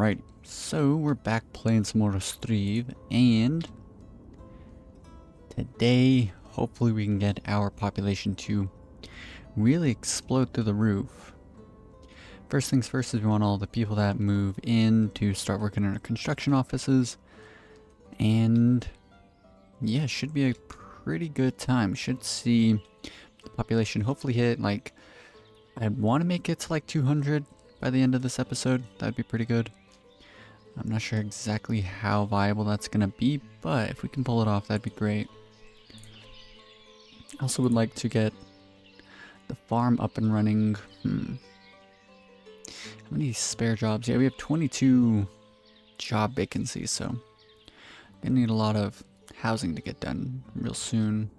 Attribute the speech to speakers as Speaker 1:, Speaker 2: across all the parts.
Speaker 1: Alright, so we're back playing some more Ostriv, and today, hopefully we can get our population to really explode through the roof. First things first is we want all the people that move in to start working in our construction offices, and yeah, should be a pretty good time. Should see the population hopefully hit, like, I want to make it to like 200 by the end of this episode. That'd be pretty good. I'm not sure exactly how viable that's gonna be, but if we can pull it off, that'd be great. I also would like to get the farm up and running. How many spare jobs? Yeah, we have 22 job vacancies, so gonna need a lot of housing to get done real soon.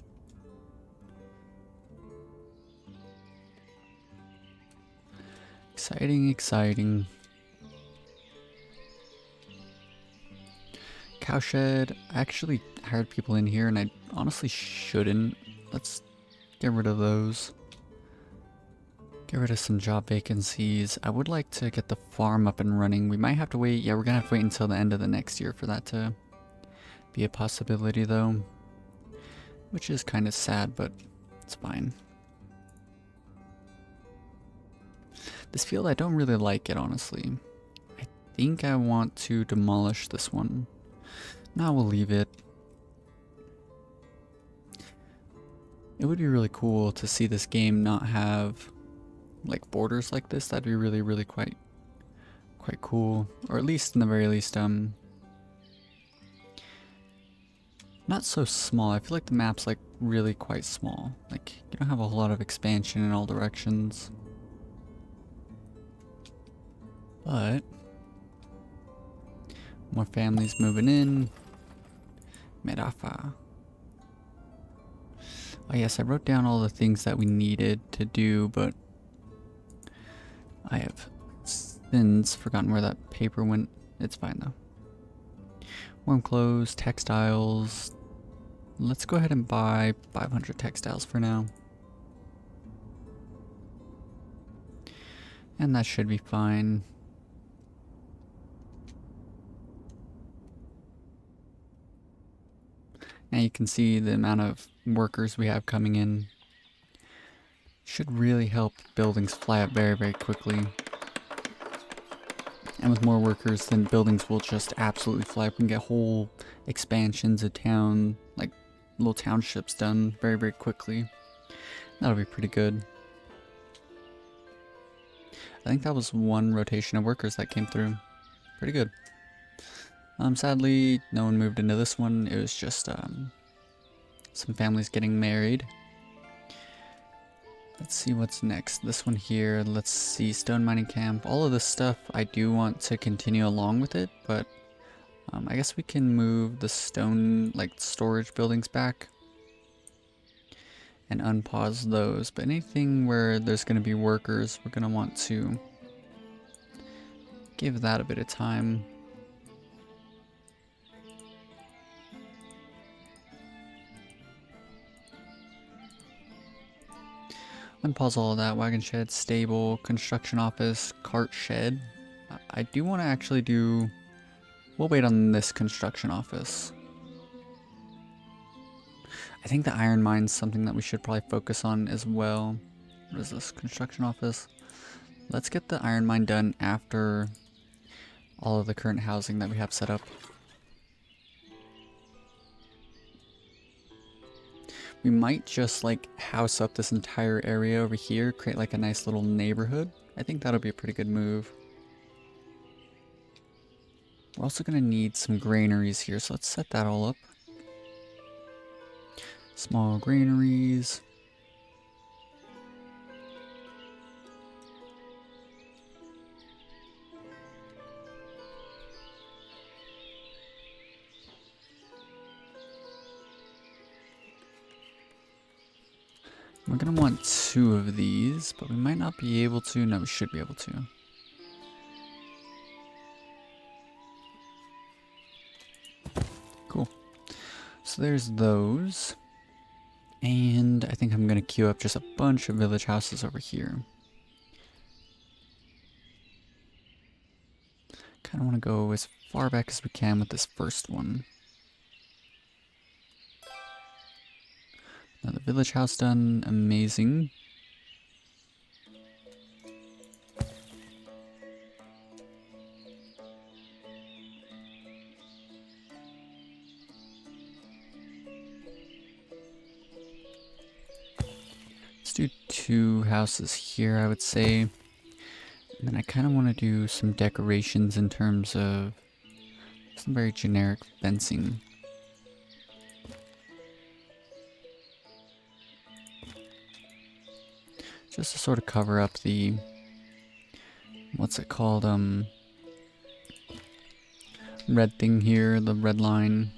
Speaker 1: Exciting, exciting. Cowshed. I actually hired people in here and I honestly shouldn't. Let's get rid of those. Get rid of some job vacancies. I would like to get the farm up and running. We might have to wait. Yeah, we're gonna have to wait until the end of the next year for that to be a possibility though. Which is kind of sad, but it's fine. This field, I don't really like it, honestly. I think I want to demolish this one. Now we'll leave it. It would be really cool to see this game not have like borders like this. That'd be really quite cool. Or at least in the very least, not so small. I feel like the map's like really quite small. Like you don't have a whole lot of expansion in all directions. But more families moving in. Merafa. Oh yes, I wrote down all the things that we needed to do, but I have since forgotten where that paper went. It's fine though. Warm clothes, textiles. Let's go ahead and buy 500 textiles for now. And that should be fine. Now you can see the amount of workers we have coming in. Should really help buildings fly up very quickly. And with more workers, then buildings will just absolutely fly up. We can get whole expansions of town, like little townships done very quickly. That'll be pretty good. I think that was one rotation of workers that came through. Pretty good. Sadly, no one moved into this one. It was just some families getting married. Let's see what's next. This one here, let's see, stone mining camp. All of this stuff, I do want to continue along with it, but I guess we can move the stone, like, storage buildings back and unpause those. But anything where there's going to be workers, we're going to want to give that a bit of time. Unpause all of that. Wagon shed, stable, construction office, cart shed. I do want to actually do... We'll wait on this construction office. I think the iron mine's something that we should probably focus on as well. What is this? Construction office. Let's get the iron mine done after all of the current housing that we have set up. We might just like house up this entire area over here, create like a nice little neighborhood. I think that'll be a pretty good move. We're also going to need some granaries here, so let's set that all up. Small granaries. We're going to want 2 of these, but we might not be able to. No, we should be able to. Cool. So there's those. And I think I'm going to queue up just a bunch of village houses over here. Kind of want to go as far back as we can with this first one. Now the village house done, amazing. Let's do 2 houses here, I would say. And then I kind of want to do some decorations in terms of some very generic fencing. Just to sort of cover up the, what's it called, red thing here, the red line.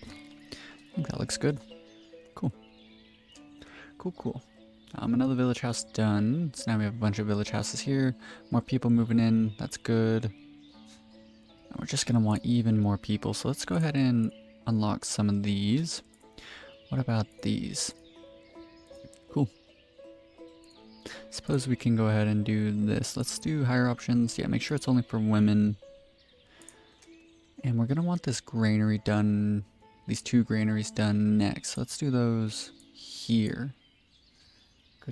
Speaker 1: I think that looks good. Cool. Cool. Another village house done. So now we have a bunch of village houses here. More people moving in, that's good. And we're just gonna want even more people, so let's go ahead and unlock some of these. What about these? Cool. Suppose we can go ahead and do this. Let's do higher options. Yeah, make sure it's only for women. And we're gonna want this granary done, these 2 granaries done next. So let's do those here.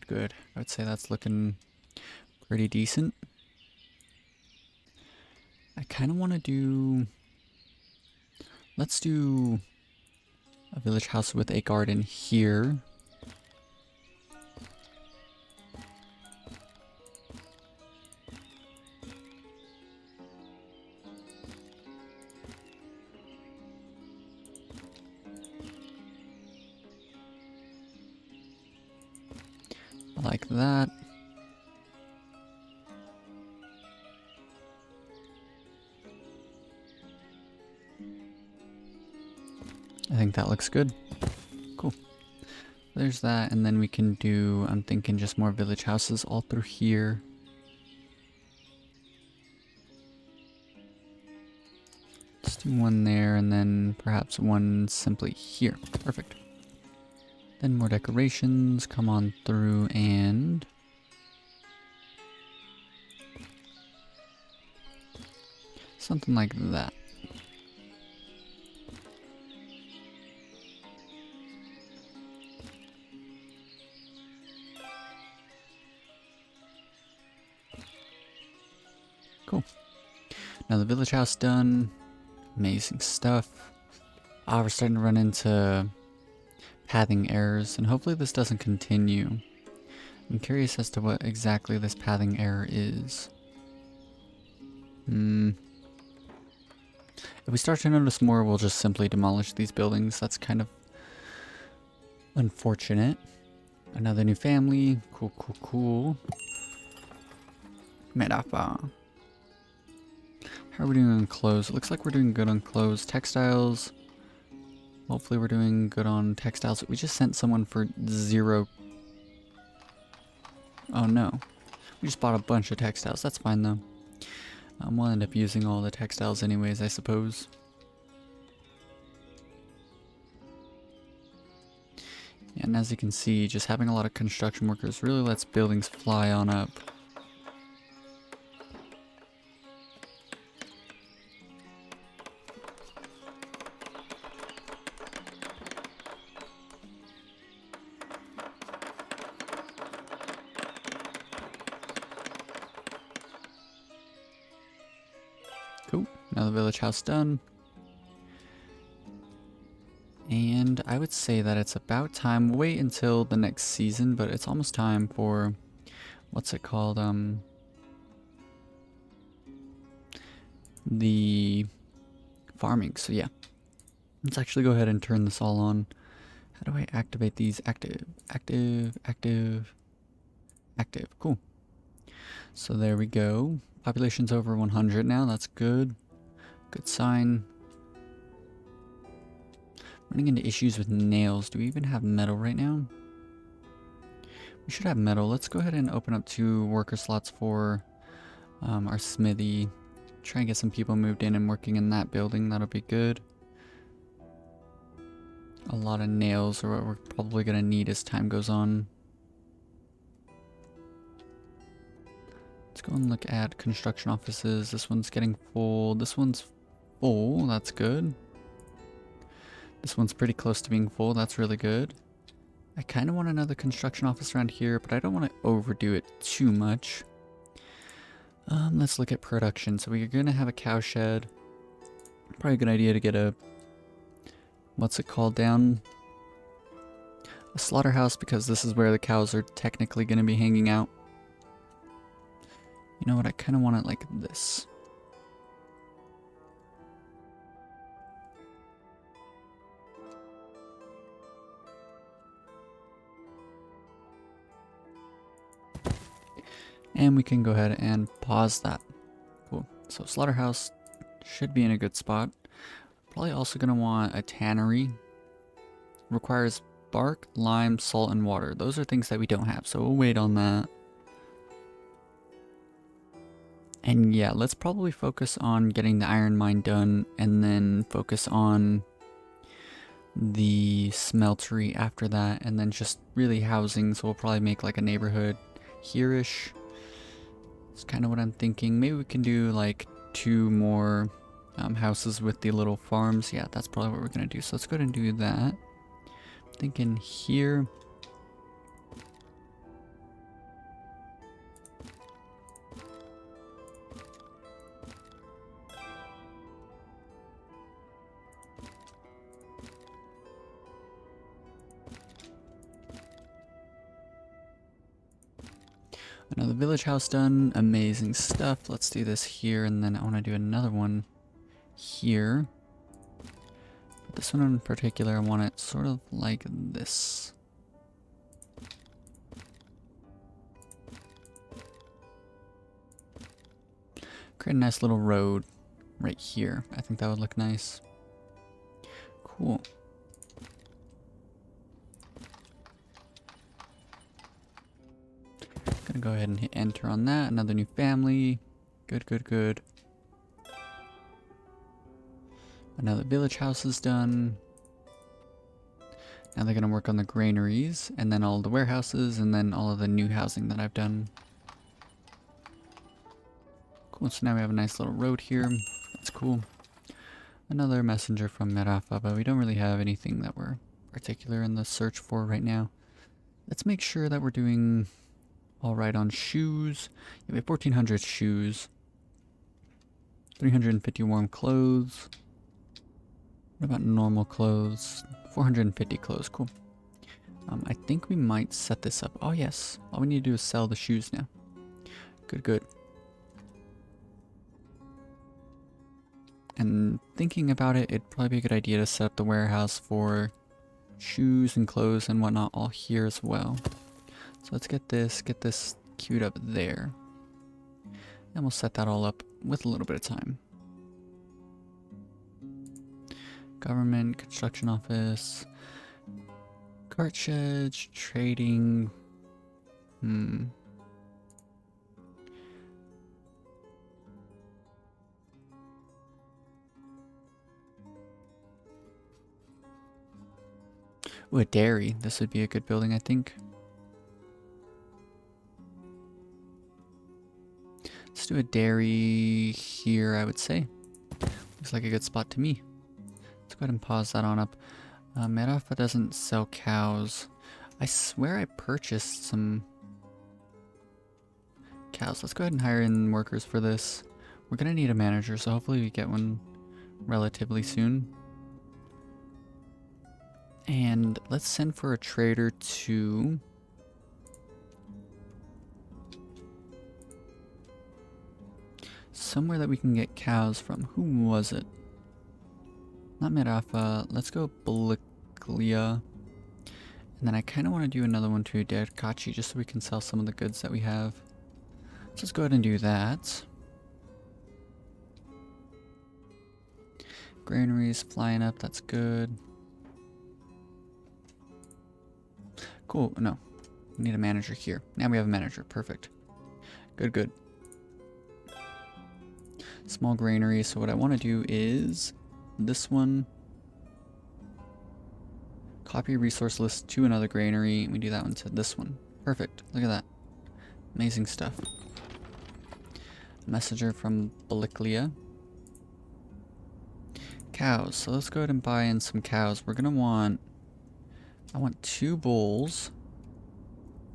Speaker 1: Good. I would say that's looking pretty decent. I kind of want to do, let's do a village house with a garden here. Like that. I think that looks good. Cool. There's that, and then we can do, I'm thinking just more village houses all through here. Let's do one there, and then perhaps one simply here. Perfect. Then more decorations come on through, and something like that. Cool. Now the village house done. Amazing stuff. We're starting to run into pathing errors, and hopefully this doesn't continue. I'm curious as to what exactly this pathing error is. If we start to notice more, we'll just simply demolish these buildings. That's kind of unfortunate. Another new family. Cool. Metafa. How are we doing on clothes? It looks like we're doing good on clothes. Textiles. Hopefully we're doing good on textiles. We just sent someone for 0. Oh no. We just bought a bunch of textiles. That's fine though. We'll end up using all the textiles anyways, I suppose. And as you can see, just having a lot of construction workers really lets buildings fly on up. Cool. Now the village house done. And I would say that it's about time. We'll wait until the next season, but it's almost time for, what's it called? The farming. So yeah, let's actually go ahead and turn this all on. How do I activate these? Active. Cool. So there we go. Population's over 100 now. That's good. Good sign. Running into issues with nails. Do we even have metal right now? We should have metal. Let's go ahead and open up 2 worker slots for our smithy. Try and get some people moved in and working in that building. That'll be good. A lot of nails are what we're probably going to need as time goes on. Let's go and look at construction offices. This one's getting full. This one's full. That's good. This one's pretty close to being full. That's really good. I kind of want another construction office around here, but I don't want to overdo it too much. Let's look at production. So we're going to have a cow shed. Probably a good idea to get a, what's it called down? A slaughterhouse, because this is where the cows are technically going to be hanging out. You know what? I kind of want it like this. And we can go ahead and pause that. Cool. So slaughterhouse should be in a good spot. Probably also going to want a tannery. Requires bark, lime, salt, and water. Those are things that we don't have, so we'll wait on that. And yeah, let's probably focus on getting the iron mine done and then focus on the smeltery after that, and then just really housing. So we'll probably make like a neighborhood here-ish. It's kind of what I'm thinking. Maybe we can do like 2 more houses with the little farms. Yeah, that's probably what we're gonna do. So let's go ahead and do that. Thinking here. Another village house done. Amazing stuff. Let's do this here, and then I want to do another one here. But this one in particular, I want it sort of like this. Create a nice little road right here. I think that would look nice. Cool. Gonna go ahead and hit enter on that. Another new family. Good, good, good. Another village house is done. Now they're gonna work on the granaries, and then all the warehouses, and then all of the new housing that I've done. Cool, so now we have a nice little road here. That's cool. Another messenger from Merafa, but we don't really have anything that we're particular in the search for right now. Let's make sure that we're doing alright on shoes. Yeah, we have 1,400 shoes. 350 warm clothes. What about normal clothes? 450 clothes, cool. I think we might set this up. Oh yes, all we need to do is sell the shoes now. Good, good. And thinking about it, it'd probably be a good idea to set up the warehouse for shoes and clothes and whatnot all here as well. So let's get this queued up there. And we'll set that all up with a little bit of time. Government, construction office, cart sheds, trading. Ooh, a dairy. This would be a good building, I think. Let's do a dairy here, I would say. Looks like a good spot to me. Let's go ahead and pause that on up. Merafa doesn't sell cows. I swear I purchased some cows. Let's go ahead and hire in workers for this. We're gonna need a manager, so hopefully we get one relatively soon. And let's send for a trader to somewhere that we can get cows from. Who was it? Not Merafa. Let's go Baliklia. And then I kind of want to do another one to Derkachi just so we can sell some of the goods that we have. Let's just go ahead and do that. Granaries flying up. That's good. Cool. No. We need a manager here. Now we have a manager. Perfect. Good, good. Small granary. So what I want to do is this one. Copy resource list to another granary. We do that one to this one. Perfect. Look at that. Amazing stuff. Messenger from Baliklia. Cows. So let's go ahead and buy in some cows. We're gonna want... I want 2 bulls,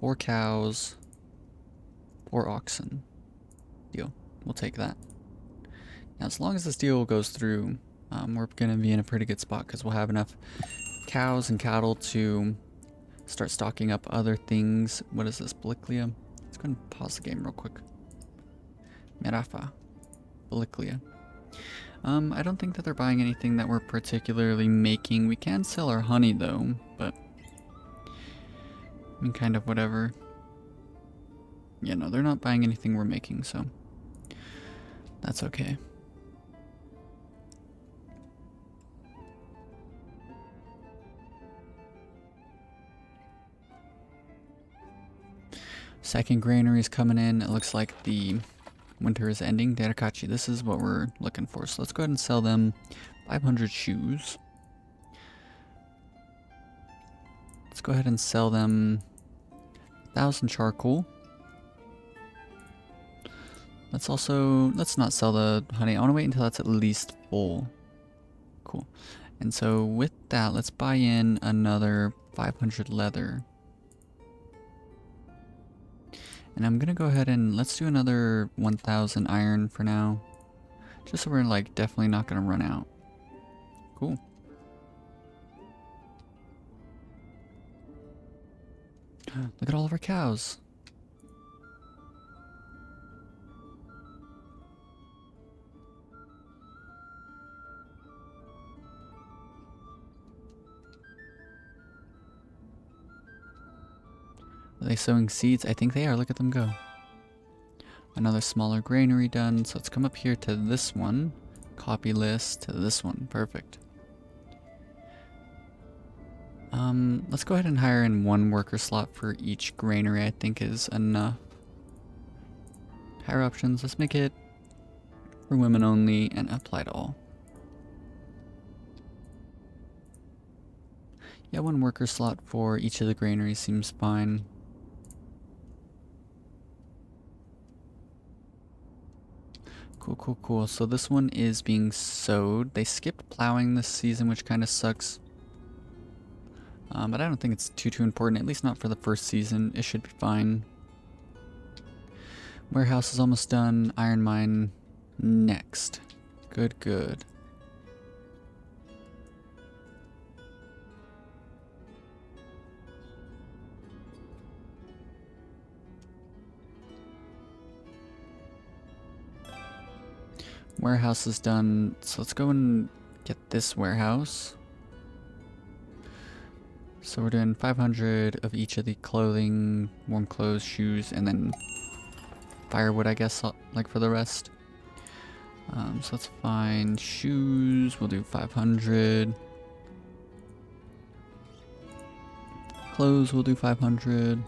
Speaker 1: 4 cows, 4 oxen. Deal. We'll take that. Now, as long as this deal goes through, we're gonna be in a pretty good spot because we'll have enough cows and cattle to start stocking up other things. What is this? Baliklia? Let's go ahead and pause the game real quick. Merafa. Baliklia. I don't think that they're buying anything that we're particularly making. We can sell our honey though, but I mean, kind of whatever. Yeah, no, they're not buying anything we're making, so that's okay. Second granary is coming in. It looks like the winter is ending. Derakachi, this is what we're looking for. So let's go ahead and sell them 500 shoes. Let's go ahead and sell them 1,000 charcoal. Let's not sell the honey. I want to wait until that's at least full. Cool. And so with that, let's buy in another 500 leather. And I'm gonna go ahead and let's do another 1,000 iron for now. Just so we're like definitely not gonna run out. Cool. Look at all of our cows. Are they sowing seeds? I think they are. Look at them go. Another smaller granary done. So let's come up here to this one. Copy list to this one. Perfect. Let's go ahead and hire in 1 worker slot for each granary. I think is enough. Hire options. Let's make it for women only and apply to all. Yeah, 1 worker slot for each of the granaries seems fine. Cool. So this one is being sowed. They skipped plowing this season, which kind of sucks. But I don't think it's too important, at least not for the first season. It should be fine. Warehouse is almost done. Iron mine next. Good. Warehouse is done, so let's go and get this warehouse. So we're doing 500 of each of the clothing, warm clothes, shoes, and then firewood, I guess, like for the rest. So let's find shoes, we'll do 500. Clothes, we'll do 500.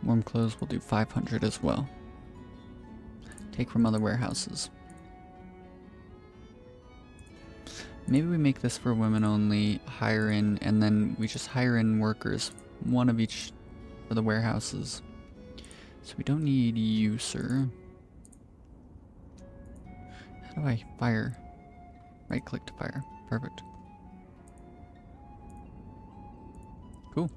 Speaker 1: Warm clothes, we'll do 500 as well. Take from other warehouses. Maybe we make this for women only, hire in, and then we just hire in workers, 1 of each for the warehouses. So we don't need you, sir. How do I fire? Right click to fire. Perfect. Cool.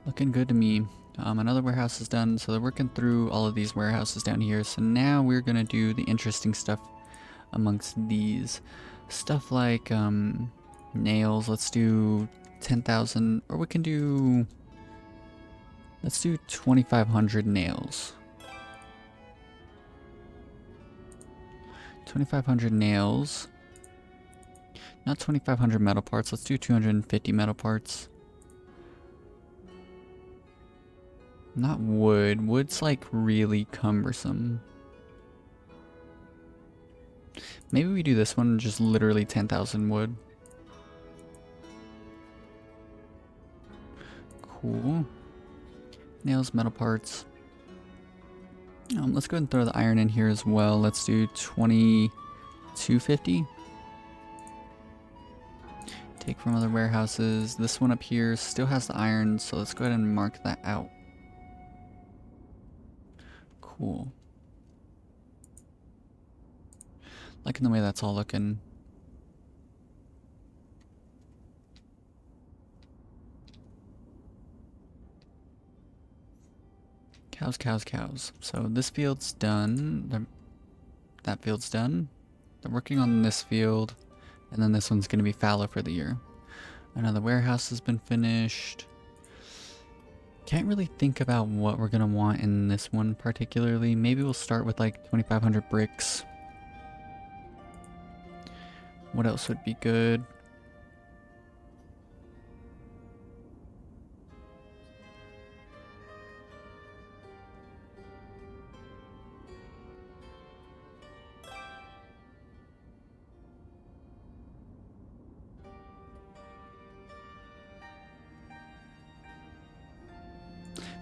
Speaker 1: Looking good to me. Another warehouse is done, so they're working through all of these warehouses down here. So now we're gonna do the interesting stuff amongst these. Stuff like nails. Let's do 10,000, or we can do... Let's do 2,500 nails. 2,500 nails. Not 2,500 metal parts. Let's do 250 metal parts. Not wood. Wood's like really cumbersome. Maybe we do this one, just literally 10,000 wood. Cool. Nails, metal parts. Let's go ahead and throw the iron in here as well. Let's do 2,250. Take from other warehouses. This one up here still has the iron, so let's go ahead and mark that out. Cool. Liking the way that's all looking. Cows, cows, cows. So this field's done. That field's done. They're working on this field. And then this one's going to be fallow for the year. Another warehouse has been finished. Can't really think about what we're going to want in this one particularly. Maybe we'll start with like 2,500 bricks. What else would be good?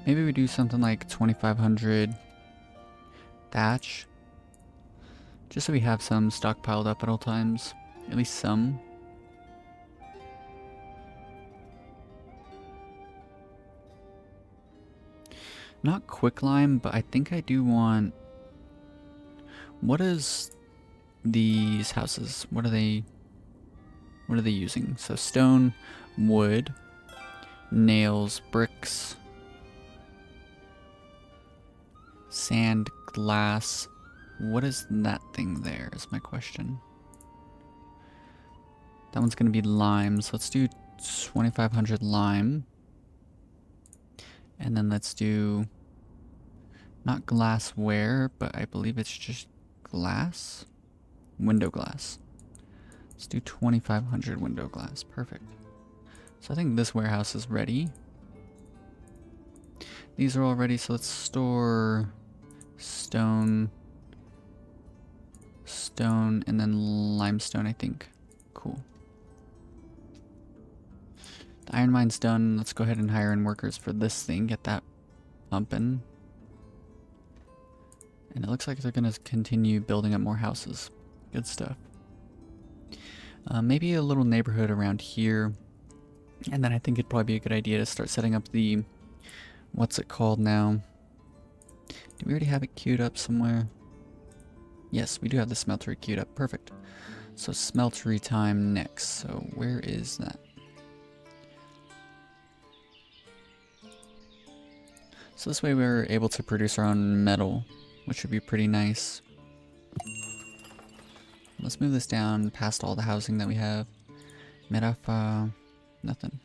Speaker 1: Maybe we do something like 2,500 thatch. Just so we have some stockpiled up at all times. At least some. Not quicklime, but I think I do want... What is these houses? What are they using? So stone, wood, nails, bricks, sand, glass. What is that thing there is my question. That one's going to be lime, so let's do 2,500 lime. And then let's do, not glassware, but I believe it's just glass? Window glass. Let's do 2,500 window glass. Perfect. So I think this warehouse is ready. These are all ready, so let's store stone, and then limestone, I think. Cool. The iron mine's done. Let's go ahead and hire in workers for this thing. Get that pumping. And it looks like they're going to continue building up more houses. Good stuff. Maybe a little neighborhood around here. And then I think it'd probably be a good idea to start setting up the... What's it called now? Do we already have it queued up somewhere? Yes, we do have the smeltery queued up. Perfect. So smeltery time next. So where is that? So this way we're able to produce our own metal, which would be pretty nice. Let's move this down past all the housing that we have. Merafa, nothing.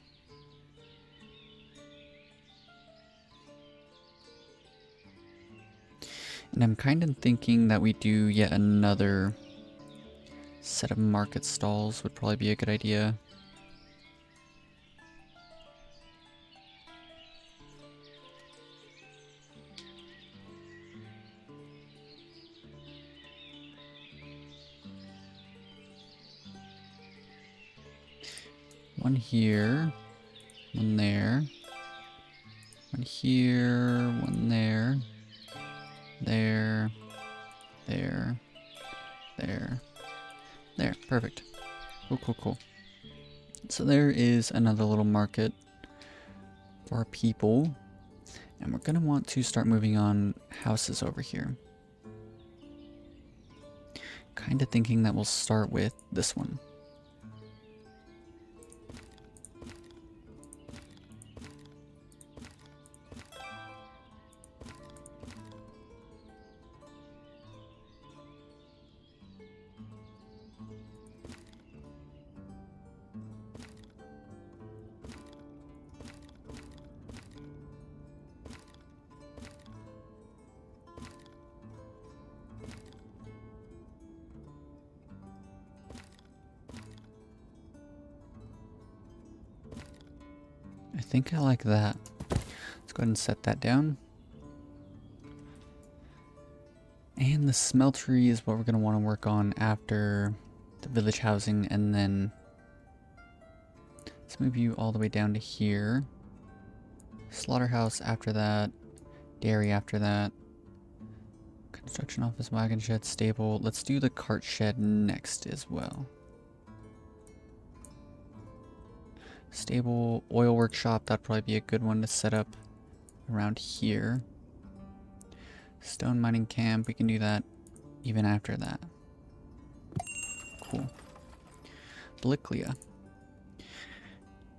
Speaker 1: And I'm kind of thinking that we do yet another set of market stalls would probably be a good idea. One here, one there, one here, one there, there, there, there. Perfect. Cool, cool, cool. So there is another little market for our people. And we're going to want to start moving on houses over here. Kind of thinking that we'll start with this one. I think I like that. Let's go ahead and set that down. And the smeltery is what we're going to want to work on after the village housing, and then let's move you all the way down to here. Slaughterhouse after that, dairy after that, construction office, wagon shed, stable. Let's do the cart shed next as well. Stable, oil workshop, that'd probably be a good one to set up around here. Stone mining camp, we can do that even after that. Cool. Bliclia.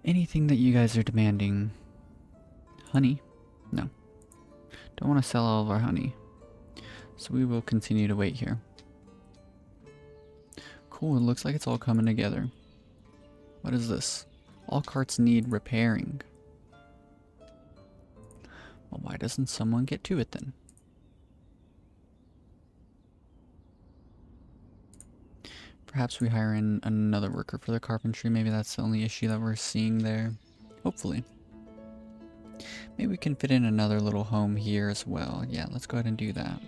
Speaker 1: Anything that you guys are demanding. Honey? No. Don't want to sell all of our honey. So we will continue to wait here. Cool, it looks like it's all coming together. What is this? All carts need repairing. Well, why doesn't someone get to it then? Perhaps we hire in another worker for the carpentry. Maybe that's the only issue that we're seeing there. Hopefully. Maybe we can fit in another little home here as well. Yeah, let's go ahead and do that.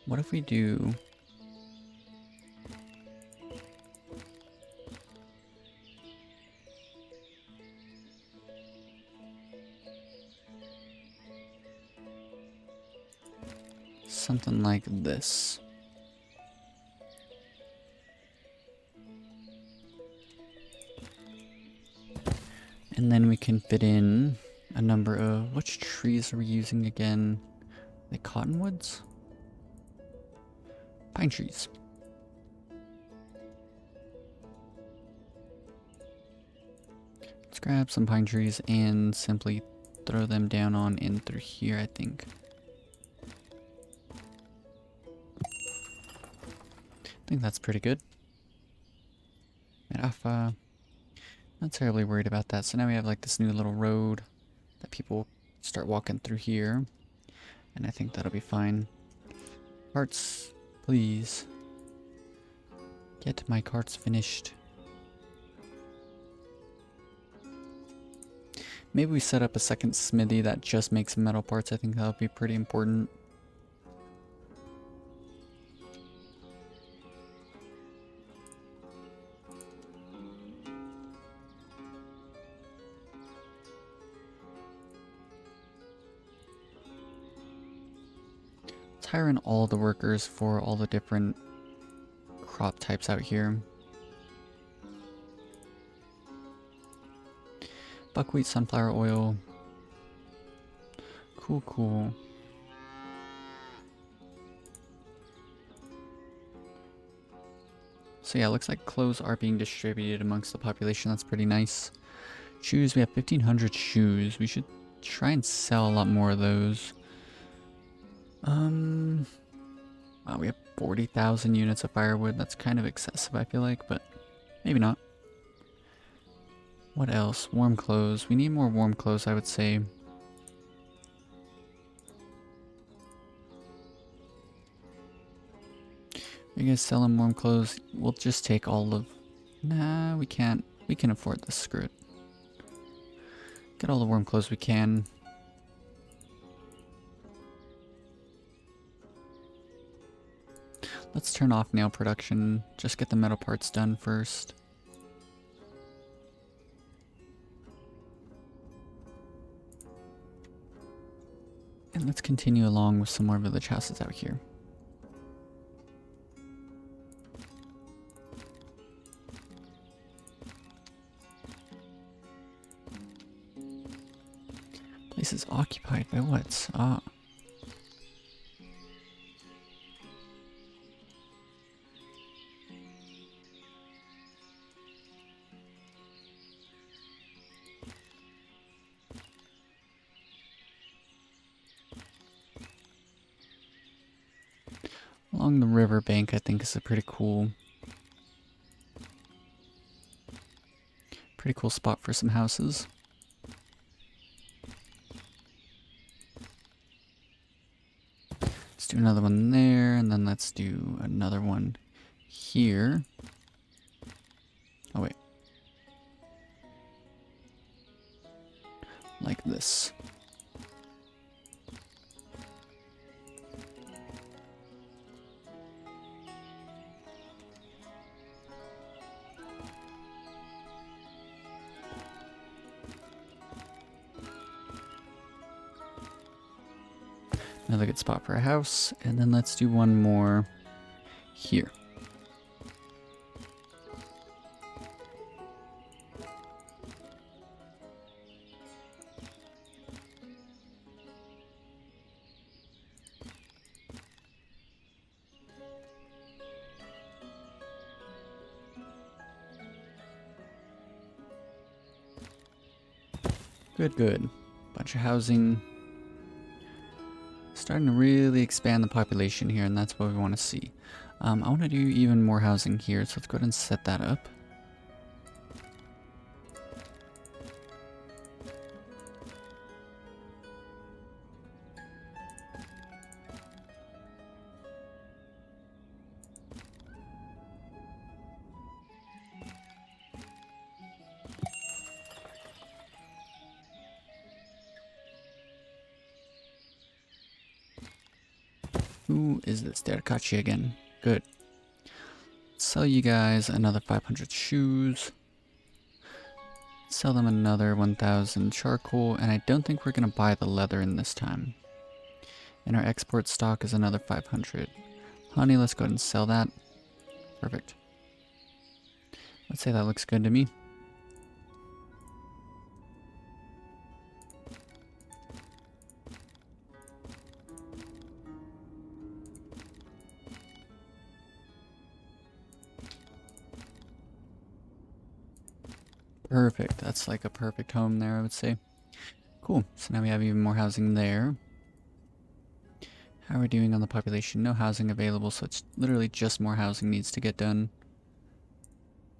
Speaker 1: What if we do... something like this. And then we can fit in a number of... which trees are we using again? The cottonwoods? Pine trees. Let's grab some pine trees and simply throw them down on in through here, I think. I think that's pretty good. Not terribly worried about that. So now we have like this new little road that people start walking through here. And I think that'll be fine. Carts, please. Get my carts finished. Maybe we set up a second smithy that just makes metal parts. I think that'll be pretty important. Hire in all the workers for all the different crop types out here. Buckwheat, sunflower oil. Cool, cool. So yeah, it looks like clothes are being distributed amongst the population. That's pretty nice. Shoes, we have 1,500 shoes. We should try and sell a lot more of those. Wow, we have 40,000 units of firewood. That's kind of excessive, I feel like, but maybe not. What else? Warm clothes. We need more warm clothes, I would say. Are you guys selling warm clothes? We'll just take all of... Nah, we can't. We can afford this. Screw it. Get all the warm clothes we can. Let's turn off nail production. Just get the metal parts done first. And let's continue along with some more village houses out here. Place is occupied by what? Along the riverbank, I think is a pretty cool spot for some houses. Let's do another one there, and then let's do another one here. Oh wait. Like this. Another good spot for a house. And then let's do one more here. Good, good. Bunch of housing. Starting to really expand the population here, and that's what we want to see. I want to do even more housing here, so let's go ahead and set that up. Who is this? Derkachi again. Good. Sell you guys another 500 shoes. Sell them another 1,000 charcoal, and I don't think we're going to buy the leather in this time. And our export stock is another 500. Honey, let's go ahead and sell that. Perfect. Let's say that looks good to me. Perfect. That's like a perfect home there, I would say. Cool. So now we have even more housing there. How are we doing on the population? No housing available, so it's literally just more housing needs to get done.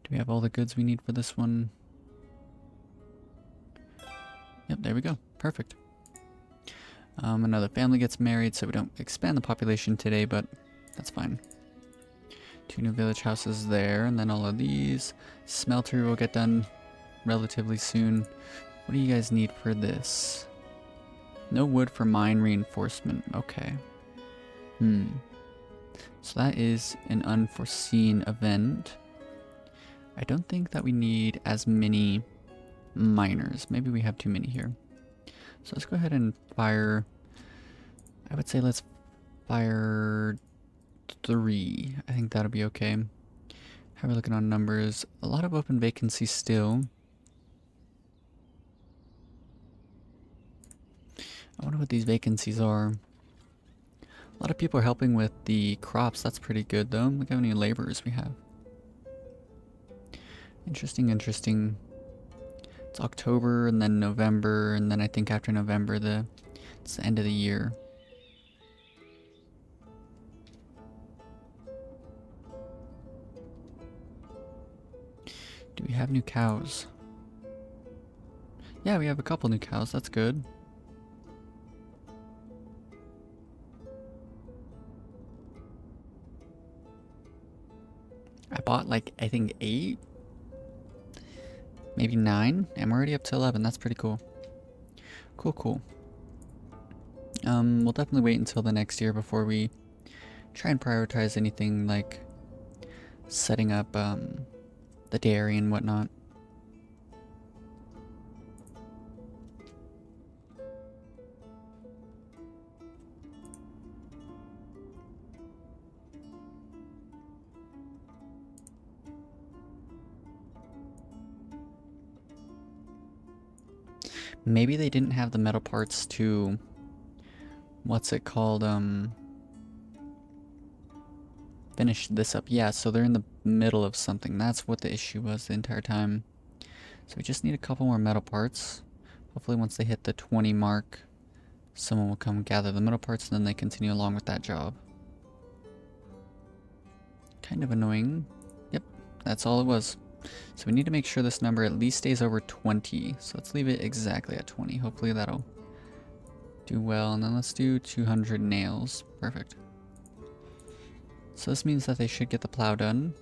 Speaker 1: Do we have all the goods we need for this one? Yep, there we go. Perfect. Another family gets married, so we don't expand the population today, but that's fine. 2 new village houses there, and then all of these. Smelter will get done relatively soon. What do you guys need for this? No wood for mine reinforcement. Okay. So that is an unforeseen event. I don't think that we need as many miners. Maybe we have too many here. So let's go ahead and fire. I would say let's fire 3. I think that'll be okay. How are we looking on numbers? A lot of open vacancies still. I wonder what these vacancies are. A lot of people are helping with the crops. That's pretty good though. Look how many laborers we have. Interesting, interesting. It's October and then November, and then I think after November it's the end of the year. Do we have new cows? Yeah, we have a couple new cows. That's good. I bought like, I think 8? Maybe 9? I'm already up to 11. That's pretty cool. Cool, cool. We'll definitely wait until the next year before we try and prioritize anything like setting up the dairy and whatnot. Maybe they didn't have the metal parts to, what's it called, finish this up. Yeah, so they're in the middle of something. That's what the issue was the entire time. So we just need a couple more metal parts. Hopefully once they hit the 20 mark, someone will come gather the metal parts and then they continue along with that job. Kind of annoying. Yep, that's all it was. So we need to make sure this number at least stays over 20. So let's leave it exactly at 20. Hopefully that'll do well. And then let's do 200 nails. Perfect. So this means that they should get the plow done.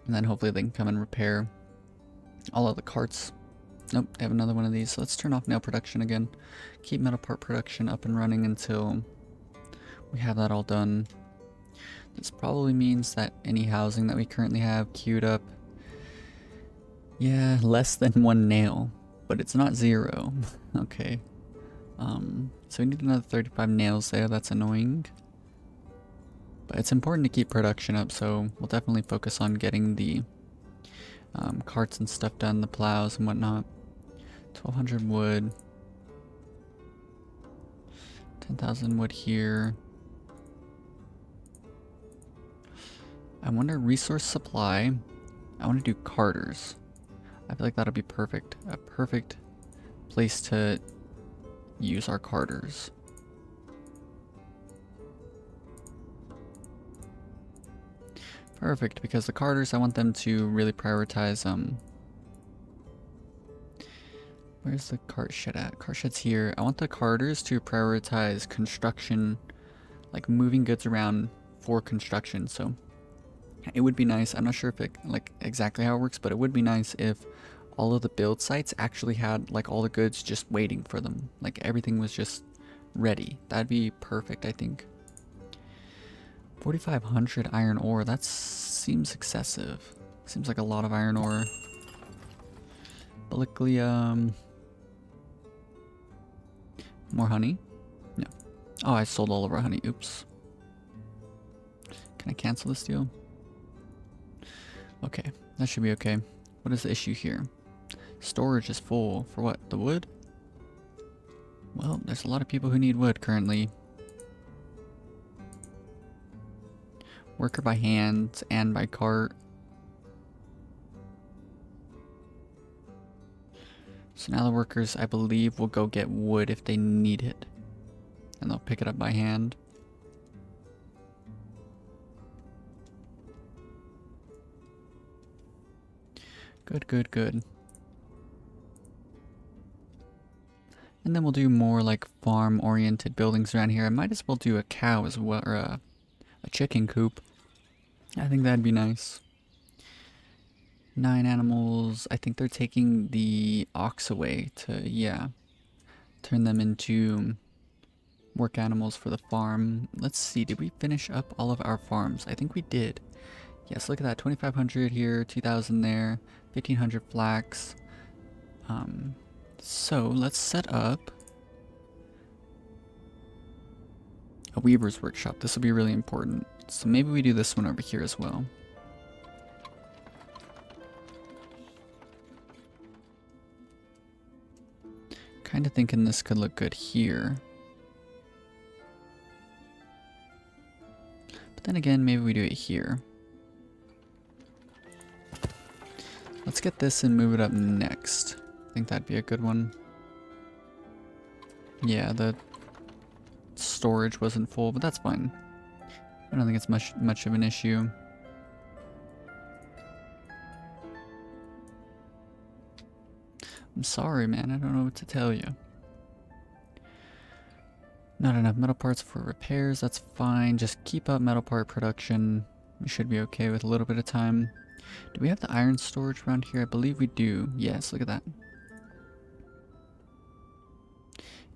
Speaker 1: And then hopefully they can come and repair all of the carts. Nope, they have another one of these. So let's turn off nail production again. Keep metal part production up and running until we have that all done. This probably means that any housing that we currently have queued up, yeah, less than 1 nail, but it's not 0. Okay. So we need another 35 nails there. That's annoying. But it's important to keep production up, so we'll definitely focus on getting the carts and stuff done, the plows and whatnot. 1200 wood. 10,000 wood here. I wonder resource supply. I want to do carters. I feel like that'll be perfect. A perfect place to use our carters. Perfect, because the carters, I want them to really prioritize, where's the cart shed at? Cart shed's here. I want the carters to prioritize construction, like moving goods around for construction, so it would be nice. I'm not sure if it, like, exactly how it works, but it would be nice if all of the build sites actually had, like, all the goods just waiting for them. Like, everything was just ready. That'd be perfect, I think. 4,500 iron ore, that seems excessive. Seems like a lot of iron ore. Belliclium. More honey? No. Oh, I sold all of our honey. Oops. Can I cancel this deal? Okay, that should be okay. What is the issue here? Storage is full. For what? The wood? Well, there's a lot of people who need wood currently. Worker by hand and by cart. So now the workers, I believe, will go get wood if they need it. And they'll pick it up by hand. Good, good, good. And then we'll do more like farm-oriented buildings around here. I might as well do a cow as well, or a chicken coop. I think that'd be nice. 9 animals. I think they're taking the ox away to, yeah, turn them into work animals for the farm. Let's see, did we finish up all of our farms? I think we did. Yes, look at that, 2,500 here, 2,000 there, 1,500 flax. So let's set up a weaver's workshop. This will be really important. So maybe we do this one over here as well. Kind of thinking this could look good here. But then again, maybe we do it here. Let's get this and move it up next. I think that'd be a good one. Yeah, the storage wasn't full, but that's fine. I don't think it's much of an issue. I'm sorry, man. I don't know what to tell you. Not enough metal parts for repairs. That's fine. Just keep up metal part production. We should be okay with a little bit of time. Do we have the iron storage around here? I believe we do. Yes, look at that.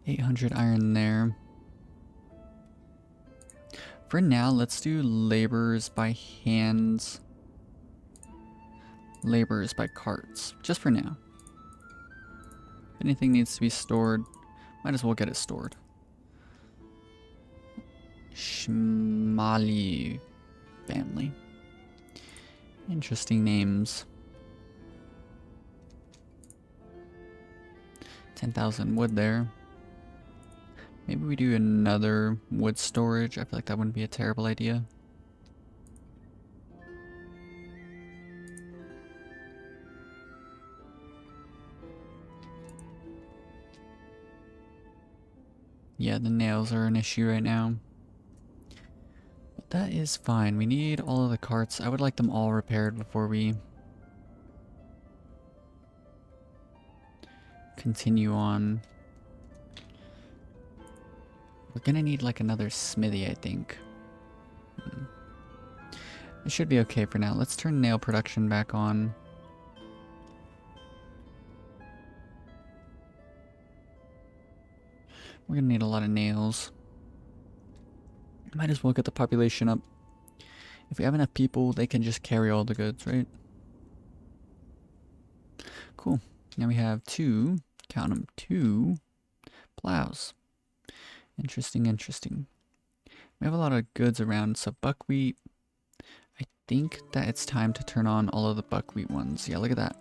Speaker 1: 800 iron there. For now, let's do laborers by hands. Laborers by carts. Just for now. If anything needs to be stored, might as well get it stored. Shmali family. Interesting names. 10,000 wood there. Maybe we do another wood storage. I feel like that wouldn't be a terrible idea. Yeah, the nails are an issue right now. But that is fine. We need all of the carts. I would like them all repaired before we continue on. We're gonna need like another smithy, I think. It should be okay for now. Let's turn nail production back on. We're gonna need a lot of nails. Might as well get the population up. If we have enough people, they can just carry all the goods, right? Cool. Now we have two, count them, 2 Plows. Interesting, interesting. We have a lot of goods around, so buckwheat. I think that it's time to turn on all of the buckwheat ones. Yeah, look at that.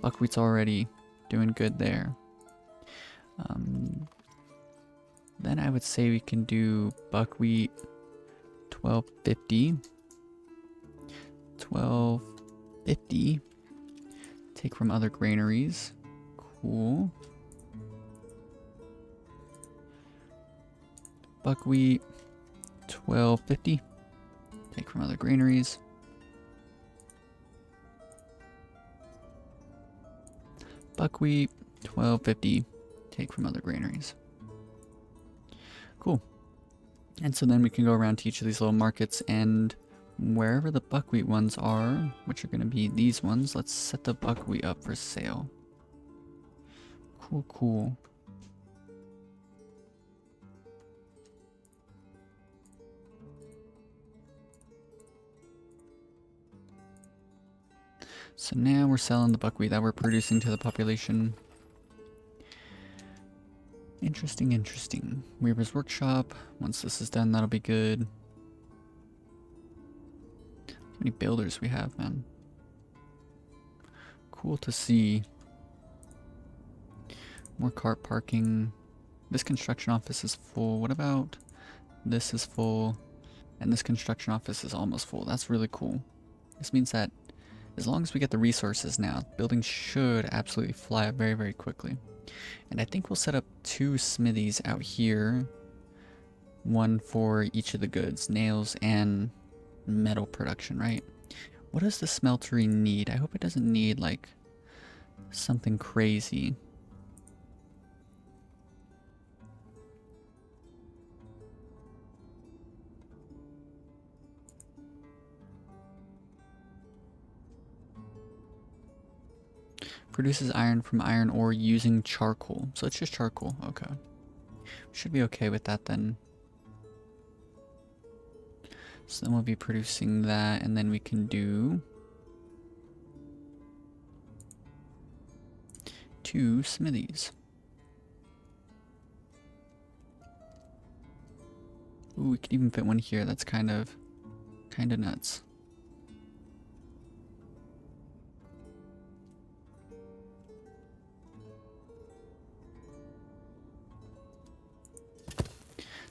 Speaker 1: Buckwheat's already doing good there. Then I would say we can do buckwheat 1250. 1250. Take from other granaries. Cool. Buckwheat 1250. Take from other granaries. Buckwheat 1250. Take from other granaries. Cool. And so then we can go around to each of these little markets, and wherever the buckwheat ones are, which are going to be these ones, let's set the buckwheat up for sale. Cool, cool. So now we're selling the buckwheat that we're producing to the population. Interesting, interesting. Weaver's Workshop. Once this is done, that'll be good. How many builders we have, man. Cool to see. More cart parking. This construction office is full. What about this is full? And this construction office is almost full. That's really cool. This means that as long as we get the resources now, buildings should absolutely fly up very, very quickly. And I think we'll set up 2 smithies out here. One for each of the goods, nails and metal production, right? What does the smeltery need? I hope it doesn't need, like, something crazy. Produces iron from iron ore using charcoal. So it's just charcoal. Okay. Should be okay with that then. So then we'll be producing that, and then we can do 2 smithies. Ooh, we could even fit one here. That's kind of nuts.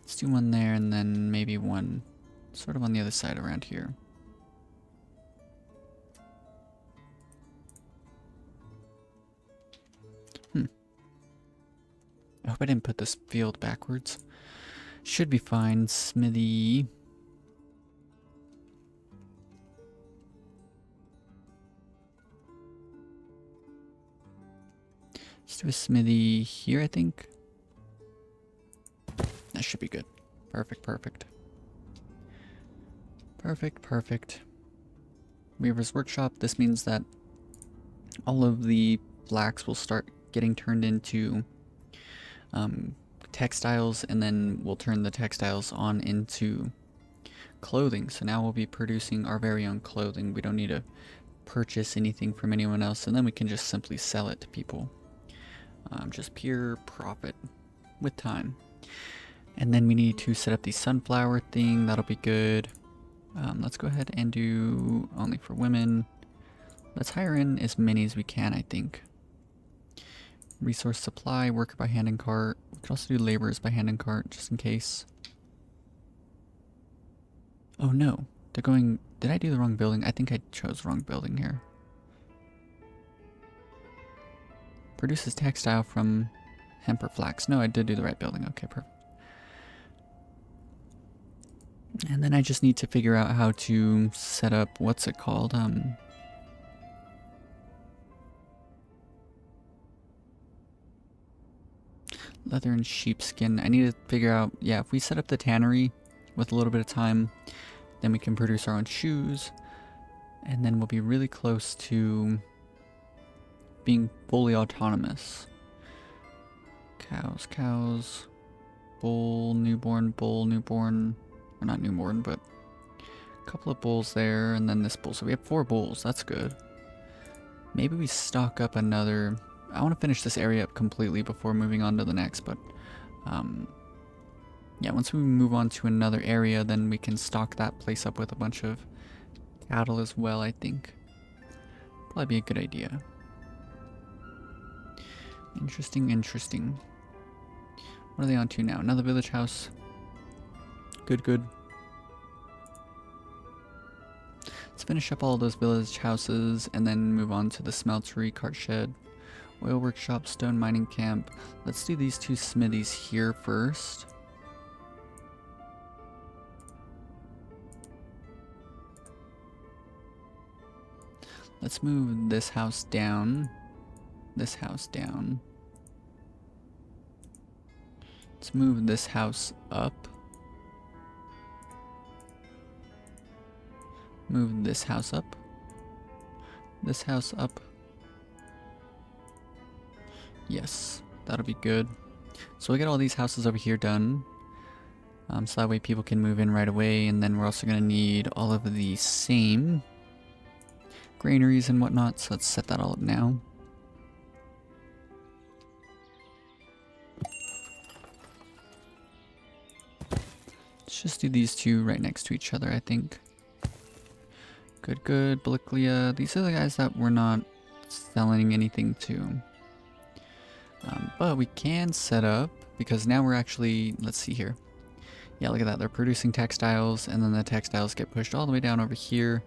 Speaker 1: Let's do one there, and then maybe one sort of on the other side around here. I hope I didn't put this field backwards. Should be fine. Smithy. Let's do a smithy here, I think. That should be good. Perfect, perfect. Perfect, perfect. Weaver's Workshop. This means that all of the flax will start getting turned into textiles, and then we'll turn the textiles on into clothing. So now we'll be producing our very own clothing. We don't need to purchase anything from anyone else, and then we can just simply sell it to people. Just pure profit with time. And then we need to set up the sunflower thing. That'll be good. Let's go ahead and do only for women. Let's hire in as many as we can, I think. Resource supply, worker by hand and cart. We could also do laborers by hand and cart, just in case. Oh no, they're going... Did I do the wrong building? I think I chose the wrong building here. Produces textile from hemp or flax. No, I did do the right building. Okay, perfect. And then I just need to figure out how to set up, what's it called? Leather and sheepskin. I need to figure out, yeah, if we set up the tannery with a little bit of time, then we can produce our own shoes. And then we'll be really close to being fully autonomous. Cows, cows. Bull, newborn, or not newborn, but a couple of bulls there, and then this bull. So we have 4 bulls. That's good. Maybe we stock up another... I want to finish this area up completely before moving on to the next, but Yeah, once we move on to another area, then we can stock that place up with a bunch of cattle as well, I think. Probably be a good idea. Interesting, interesting. What are they on to now? Another village house. Good, good. Let's finish up all those village houses and then move on to the smeltery, cart shed, oil workshop, stone mining camp. Let's do these two smithies here first. Let's move this house down. This house down. Let's move this house up. Move this house up. This house up. Yes, that'll be good. So we get all these houses over here done. So that way people can move in right away, and then we're also going to need all of the same granaries and whatnot, so let's set that all up now. Let's just do these two right next to each other, I think. Good, good. Belliclia. These are the guys that we're not selling anything to. But we can set up, because now we're actually, let's see here. Yeah, look at that. They're producing textiles, and then the textiles get pushed all the way down over here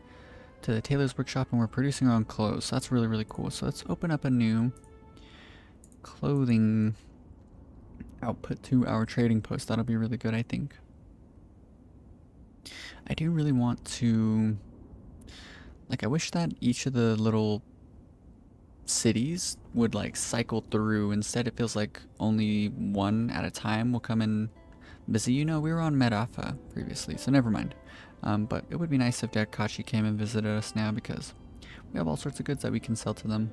Speaker 1: to the tailor's workshop, and we're producing our own clothes. So that's really, really cool. So let's open up a new clothing output to our trading post. That'll be really good, I think. I do really want to, like, I wish that each of the little cities would like cycle through. Instead it feels like only one at a time will come and visit. You know, we were on Merafa previously, so never mind. But it would be nice if Derkachi came and visited us now, because we have all sorts of goods that we can sell to them.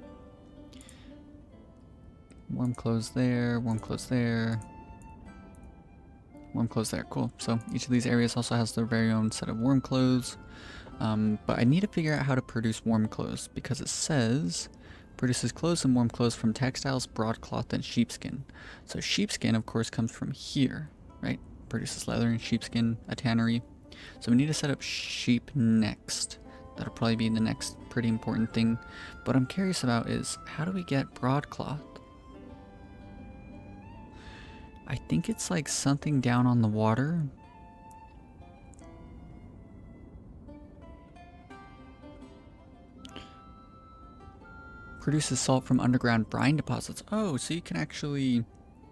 Speaker 1: Warm clothes there, warm clothes there, warm clothes there. Cool. So each of these areas also has their very own set of warm clothes. But I need to figure out how to produce warm clothes, because it says produces clothes and warm clothes from textiles, broadcloth, and sheepskin. So sheepskin, of course, comes from here, right? Produces leather and sheepskin, a tannery. So we need to set up sheep next. That'll probably be the next pretty important thing. But I'm curious about is, how do we get broadcloth? I think it's like something down on the water. Produces salt from underground brine deposits. Oh, so you can actually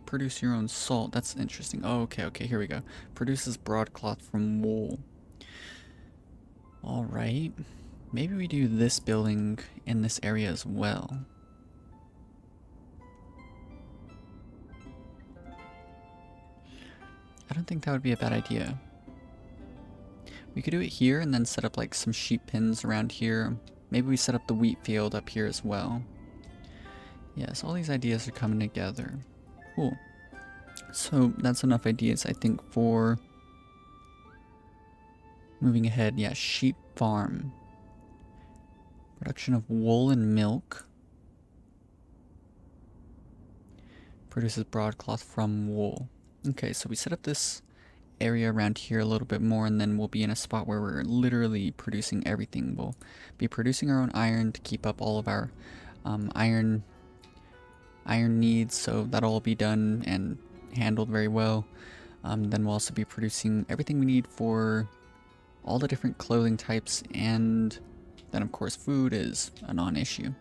Speaker 1: produce your own salt. That's interesting. Oh, okay, here we go. Produces broadcloth from wool. Alright. Maybe we do this building in this area as well. I don't think that would be a bad idea. We could do it here and then set up like some sheep pens around here. Maybe we set up the wheat field up here as well. Yes, all these ideas are coming together. Cool. So that's enough ideas, I think, for moving ahead. Yeah, sheep farm. Production of wool and milk. Produces broadcloth from wool. Okay, so we set up this area around here a little bit more, and then we'll be in a spot where we're literally producing everything. We'll be producing our own iron to keep up all of our iron needs, so that'll all be done and handled very well. Then we'll also be producing everything we need for all the different clothing types, and then of course food is a non-issue.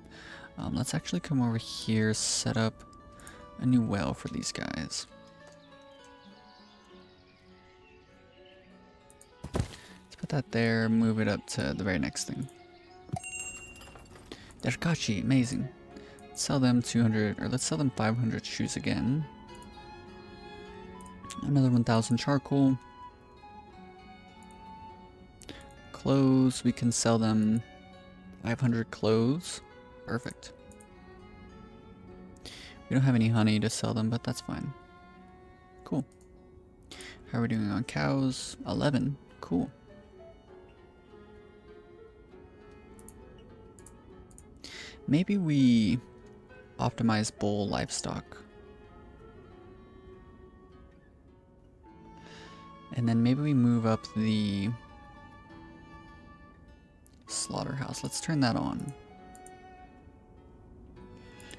Speaker 1: Let's actually come over here, set up a new well for these guys. Put that there, move it up to the very next thing. Derkachi, amazing. Let's sell them 200, or let's sell them 500 shoes again. Another 1,000 charcoal. Clothes, we can sell them 500 clothes. Perfect. We don't have any honey to sell them, but that's fine. Cool. How are we doing on cows? 11. Cool. Maybe we optimize bull livestock. And then maybe we move up the slaughterhouse. Let's turn that on.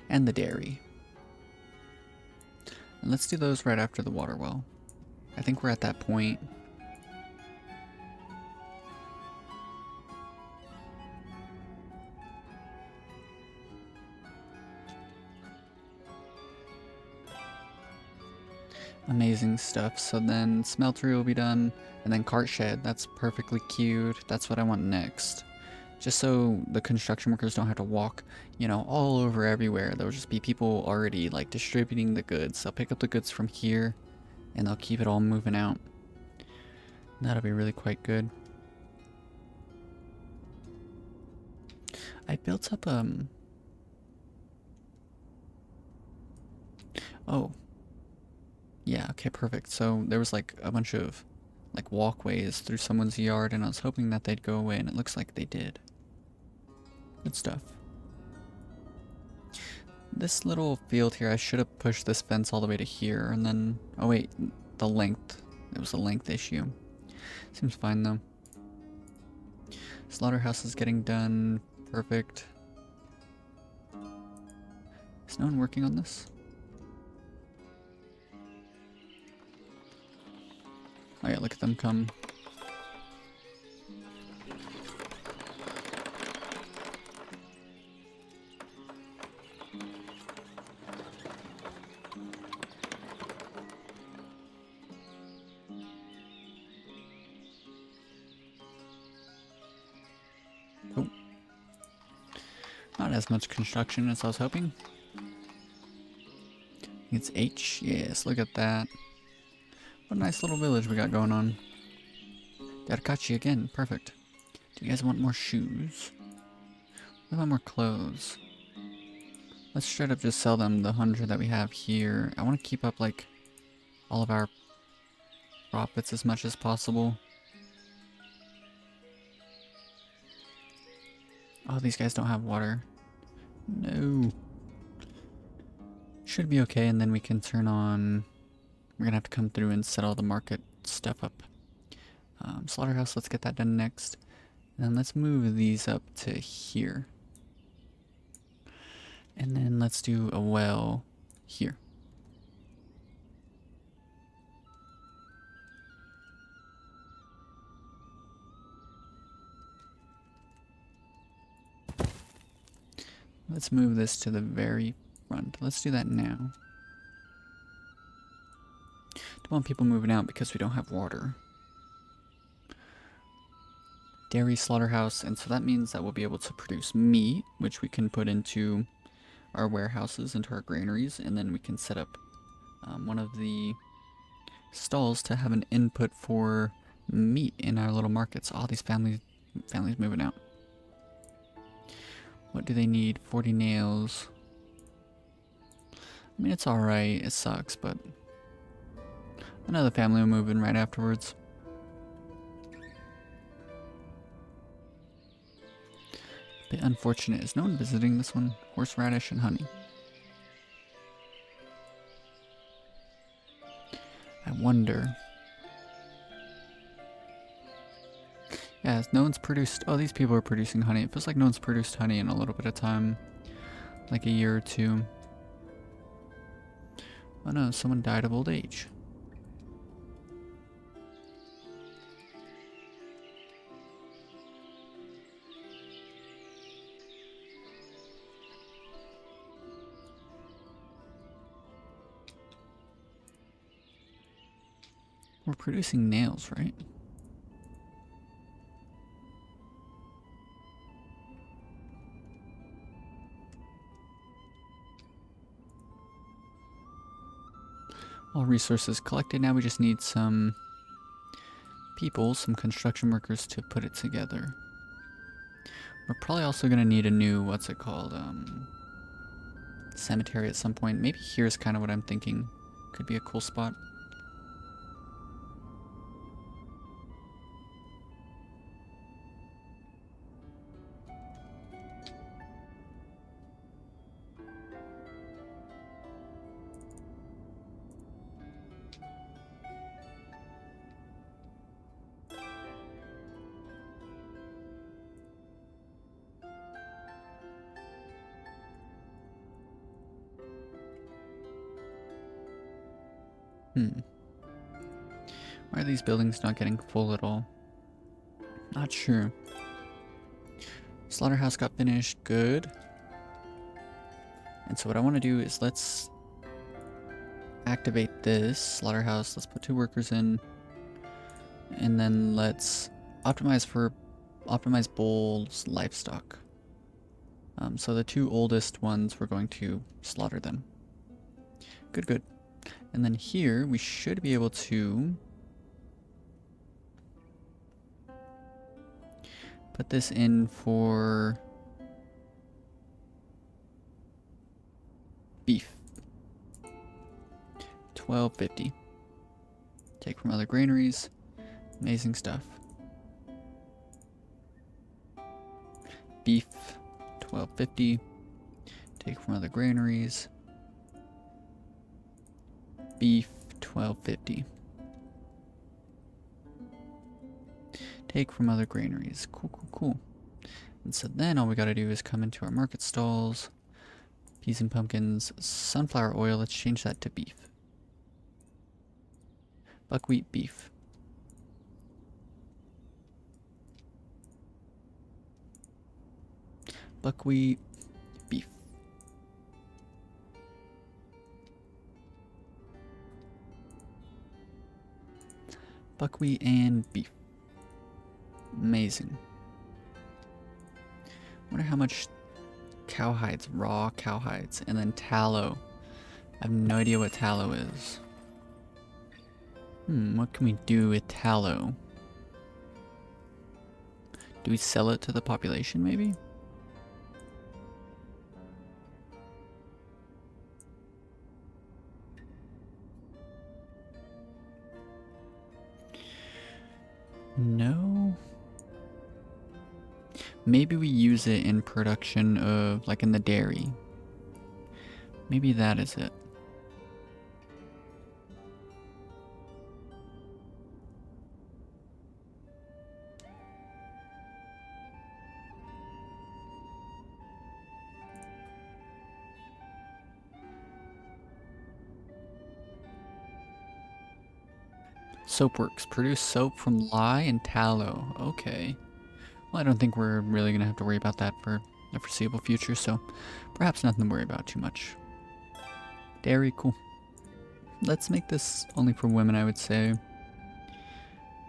Speaker 1: And the dairy. And let's do those right after the water well. I think we're at that point. Amazing stuff. So then smeltery will be done, and then cart shed. That's perfectly cute. That's what I want next. Just so the construction workers don't have to walk, you know, all over everywhere. There'll just be people already like distributing the goods. They'll pick up the goods from here, and they'll keep it all moving out. That'll be really quite good. I built up oh. Yeah, okay, perfect. So there was like a bunch of like walkways through someone's yard, and I was hoping that they'd go away, and it looks like they did. Good stuff. This little field here, I should have pushed this fence all the way to here, and then... Oh wait, the length. It was a length issue. Seems fine though. Slaughterhouse is getting done. Perfect. Is no one working on this? Oh yeah, look at them come. Oh. Not as much construction as I was hoping. It's H. Yes, look at that. What a nice little village we got going on. Darkachi again. Perfect. Do you guys want more shoes? What about more clothes? Let's straight up just sell them the 100 that we have here. I want to keep up like all of our profits as much as possible. Oh, these guys don't have water. No. Should be okay, and then we can turn on... We're gonna have to come through and set all the market stuff up. Slaughterhouse, let's get that done next. And then let's move these up to here. And then let's do a well here. Let's move this to the very front. Let's do that now. Don't want people moving out because we don't have water. Dairy, slaughterhouse, and so that means that we'll be able to produce meat, which we can put into our warehouses, into our granaries, and then we can set up one of the stalls to have an input for meat in our little markets. All these families moving out. What do they need? 40 nails. I mean, it's alright. It sucks, but another family will move in right afterwards. Bit unfortunate. Is no one visiting this one? Horseradish and honey. I wonder. Yeah, no one's produced... Oh, these people are producing honey. It feels like no one's produced honey in a little bit of time. Like a year or two. Oh no, someone died of old age. We're producing nails, right? All resources collected. Now we just need some people, some construction workers to put it together. We're probably also going to need a new, what's it called, cemetery at some point. Maybe here's kind of what I'm thinking. Could be a cool spot. Why are these buildings not getting full at all? Not sure. Slaughterhouse got finished. Good. And so what I want to do is let's activate this slaughterhouse. Let's put 2 workers in. And then let's optimize bulls livestock. So the 2 oldest ones, we're going to slaughter them. Good. And then here we should be able to put this in for beef. 1250. Take from other granaries. Amazing stuff. Beef. 1250. Take from other granaries. Beef. 1250. Take from other granaries. Cool. And so then all we gotta do is come into our market stalls. Peas and pumpkins. Sunflower oil. Let's change that to beef. Buckwheat, beef. Buckwheat, beef. Buckwheat and beef. Amazing. Wonder how much cowhides, raw cowhides, and then tallow. I have no idea what tallow is. What can we do with tallow? Do we sell it to the population, maybe? No. Maybe we use it in production of, like in the dairy. Maybe that is it. Soapworks. Produce soap from lye and tallow. Okay. Well, I don't think we're really going to have to worry about that for the foreseeable future, so perhaps nothing to worry about too much. Dairy, cool. Let's make this only for women, I would say.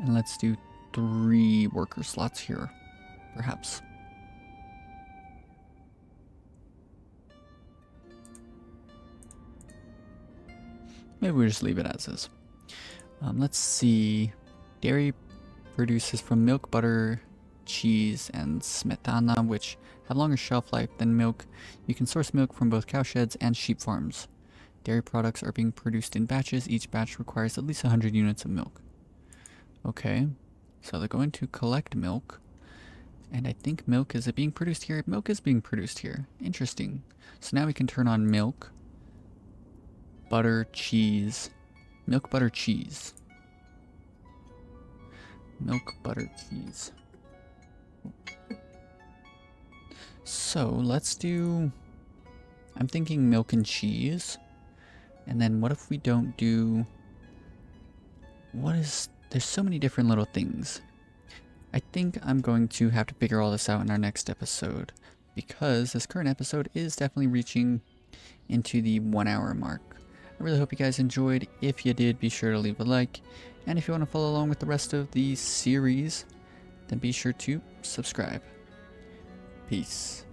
Speaker 1: And let's do 3 worker slots here, perhaps. Maybe we just leave it as is. Let's see. Dairy produces from milk, butter, cheese, and smetana, which have longer shelf life than milk. You can source milk from both cowsheds and sheep farms. Dairy products are being produced in batches. Each batch requires at least 100 units of milk. Okay, so they're going to collect milk. And I think milk, is it being produced here? Milk is being produced here. Interesting. So now we can turn on milk, butter, cheese. Milk, butter, cheese. Milk, butter, cheese. So let's do, I'm thinking milk and cheese. And then what if we don't do, there's so many different little things. I think I'm going to have to figure all this out in our next episode, because this current episode is definitely reaching into the 1 hour mark. I really hope you guys enjoyed. If you did, be sure to leave a like. And if you want to follow along with the rest of the series, then be sure to subscribe. Peace.